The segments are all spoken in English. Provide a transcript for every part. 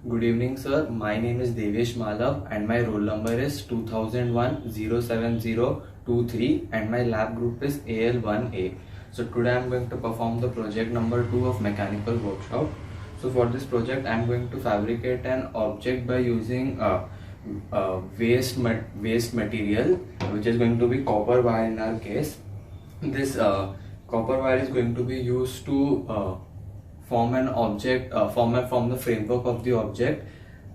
Good evening, sir. My name is Devesh Malav and my roll number is 2001-07023 and my lab group is AL1A. So today I am going to perform the project number 2 of mechanical workshop. So for this project I am going to fabricate an object by using waste material, which is going to be copper wire in our case. This copper wire is going to be used to form an object, form the framework of the object.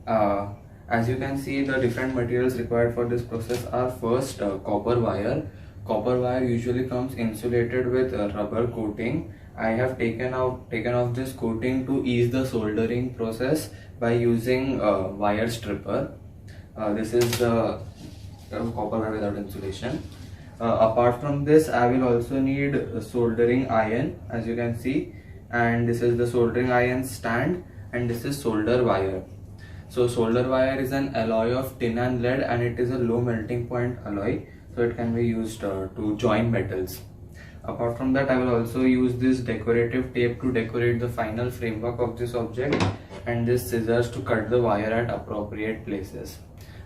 As you can see, the different materials required for this process are first copper wire. Copper wire usually comes insulated with rubber coating. I have taken off this coating to ease the soldering process by using wire stripper. This is the copper wire without insulation. Apart from this, I will also need soldering iron, as you can see, and this is the soldering iron stand, and this is solder wire. So solder wire is an alloy of tin and lead, and it is a low melting point alloy, so it can be used to join metals. Apart from that, I will also use this decorative tape to decorate the final framework of this object, and this scissors to cut the wire at appropriate places.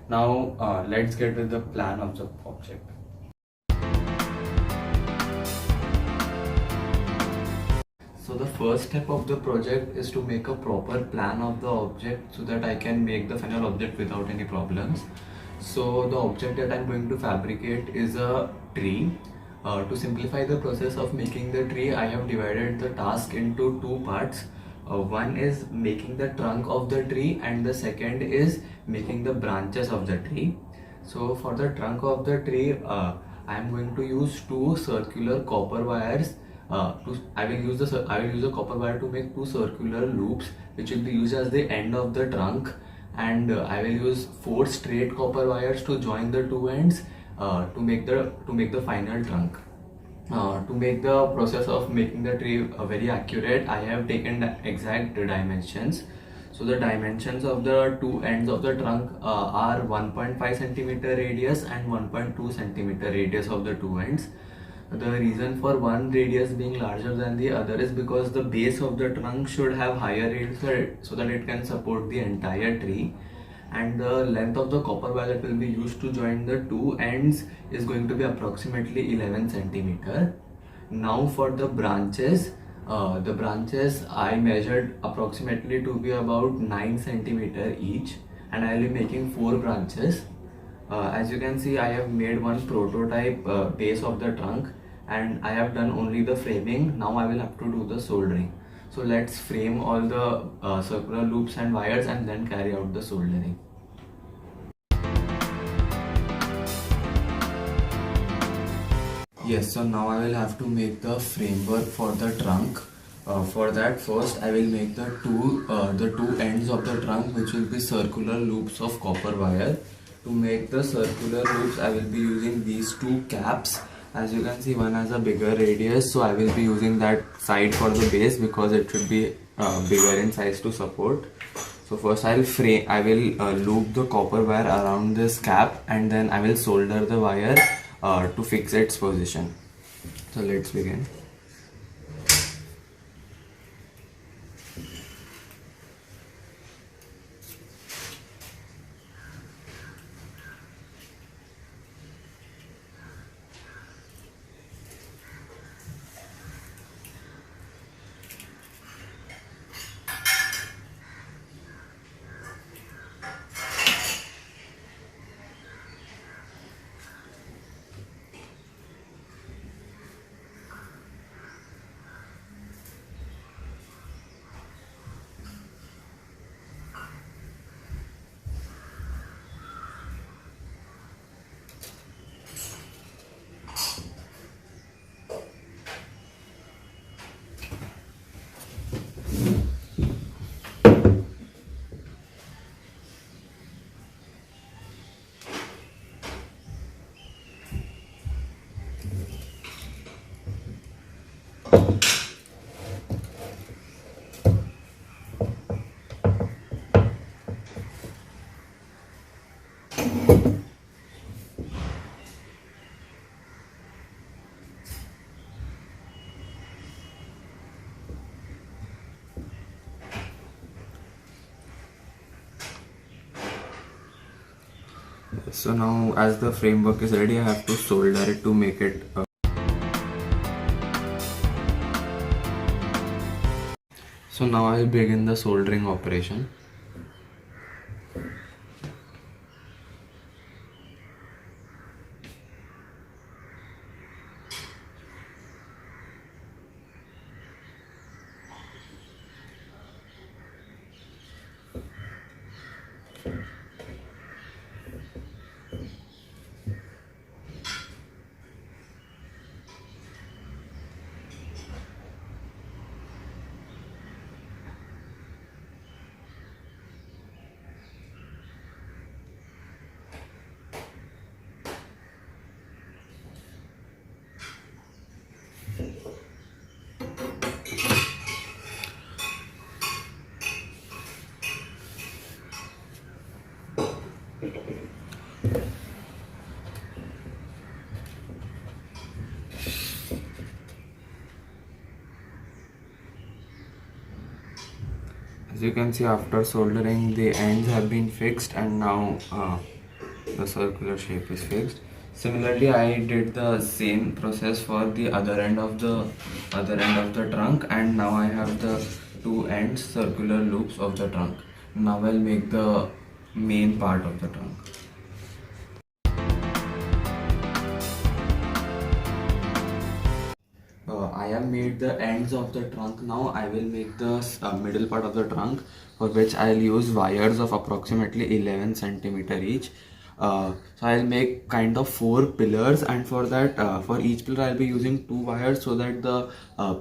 Now let's get with the plan of the object. So the first step of the project is to make a proper plan of the object so that I can make the final object without any problems. So the object that I'm going to fabricate is a tree. To simplify the process of making the tree, I have divided the task into two parts. One is making the trunk of the tree and the second is making the branches of the tree. So for the trunk of the tree, I am going to use two circular copper wires. I will use the copper wire to make two circular loops, which will be used as the end of the trunk, and I will use four straight copper wires to join the two ends to make the final trunk. To make the process of making the tree very accurate, I have taken the exact dimensions. So the dimensions of the two ends of the trunk are 1.5 centimeter radius and 1.2 centimeter radius of the two ends. The reason for one radius being larger than the other is because the base of the trunk should have higher radius so that it can support the entire tree, and the length of the copper wire that will be used to join the two ends is going to be approximately 11 centimeter. Now for the branches I measured approximately to be about 9 centimeter each, and I will be making 4 branches. As you can see, I have made one prototype base of the trunk, and I have done only the framing. Now I will have to do the soldering. So let's frame all the circular loops and wires and then carry out the soldering. Yes, so now I will have to make the framework for the trunk. For that, first I will make the two ends of the trunk, which will be circular loops of copper wire. To make the circular loops, I will be using these two caps. As you can see, one has a bigger radius, so I will be using that side for the base because it should be bigger in size to support. So first I will loop the copper wire around this cap, and then I will solder the wire to fix its position. So let's begin. So now as the framework is ready, I have to solder it to make it so now I will begin the soldering operation. As you can see, after soldering, the ends have been fixed, and now the circular shape is fixed. Similarly, I did the same process for the other end of the trunk, and now I have the two ends circular loops of the trunk. Now I'll make the main part of the trunk. I have made the ends of the trunk. Now I will make the middle part of the trunk, for which I'll use wires of approximately 11 centimeter each. So I'll make kind of 4 pillars, and for that, for each pillar I'll be using 2 wires, so that the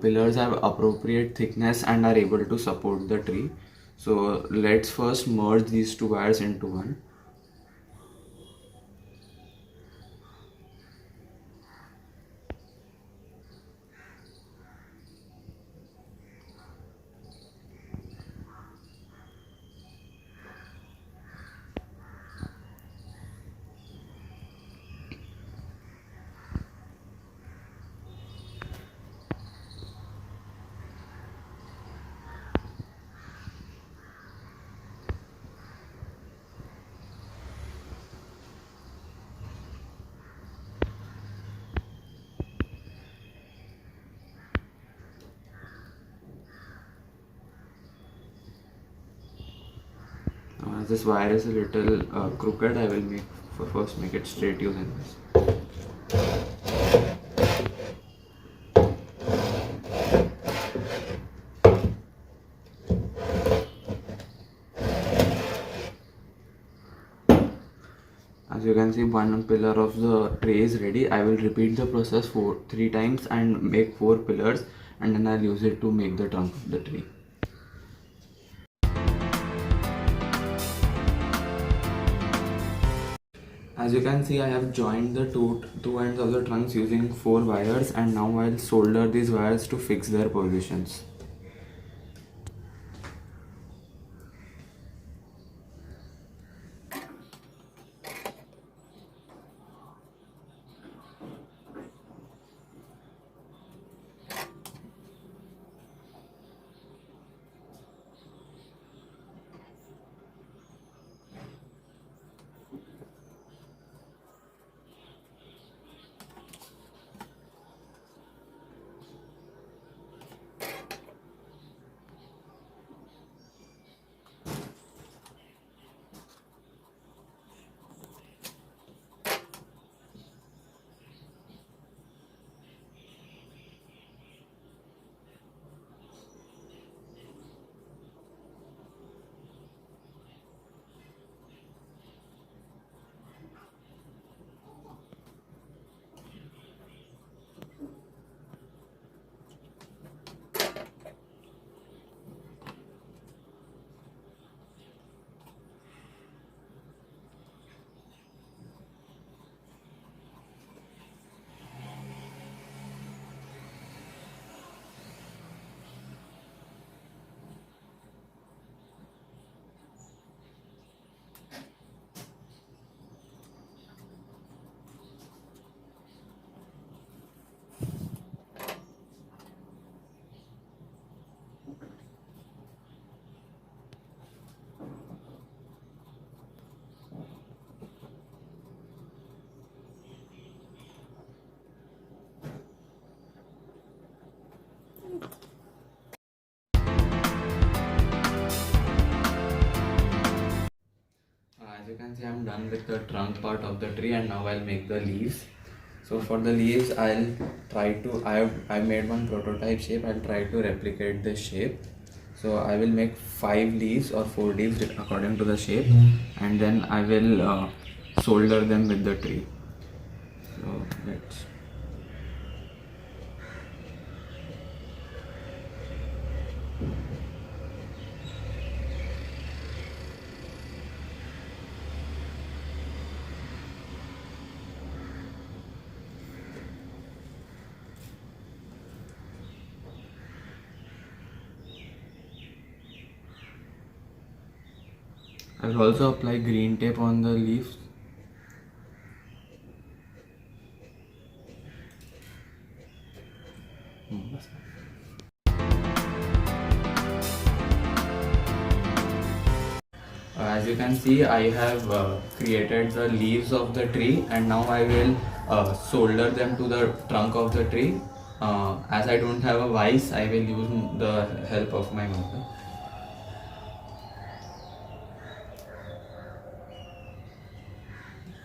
pillars have appropriate thickness and are able to support the tree. So let's first merge these 2 wires into one. Now, as this wire is a little crooked, I will first make it straight using this. As you can see, one pillar of the tray is ready. I will repeat the process 3 times and make 4 pillars, and then I'll use it to make the trunk of the tree. As you can see, I have joined the two ends of the trunks using 4 wires, and now I'll solder these wires to fix their positions. As you can see, I'm done with the trunk part of the tree, and now I'll make the leaves. So for the leaves, I'll try to, I made one prototype shape. I'll try to replicate this shape. So I will make 5 leaves or 4 leaves according to the shape, and then I will solder them with the tree. So let's. I will also apply green tape on the leaves. As you can see, I have created the leaves of the tree, and now I will solder them to the trunk of the tree. As I don't have a vise, I will use the help of my mother.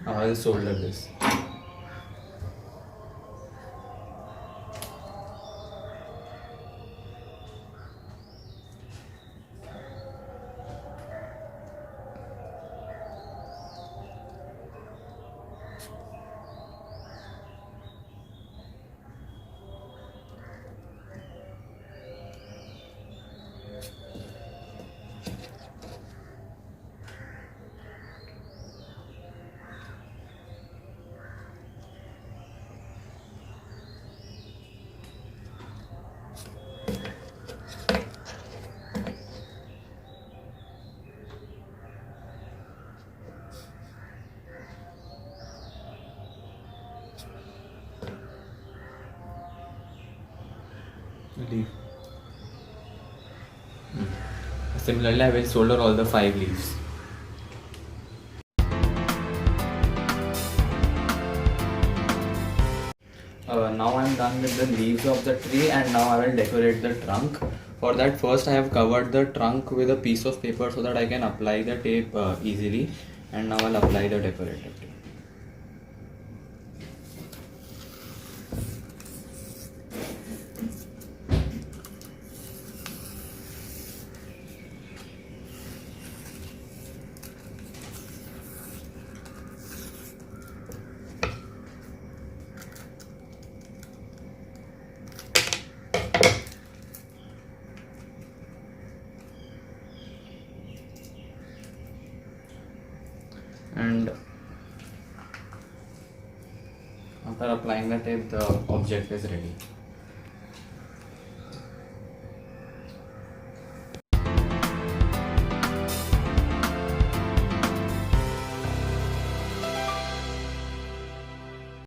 I will solder this. Leaf. Similarly, I will solder all the 5 leaves. Now I'm done with the leaves of the tree, and now I will decorate the trunk. For that, first I have covered the trunk with a piece of paper so that I can apply the tape easily, and now I'll apply the decorative tape. And after applying the tape, the object is ready.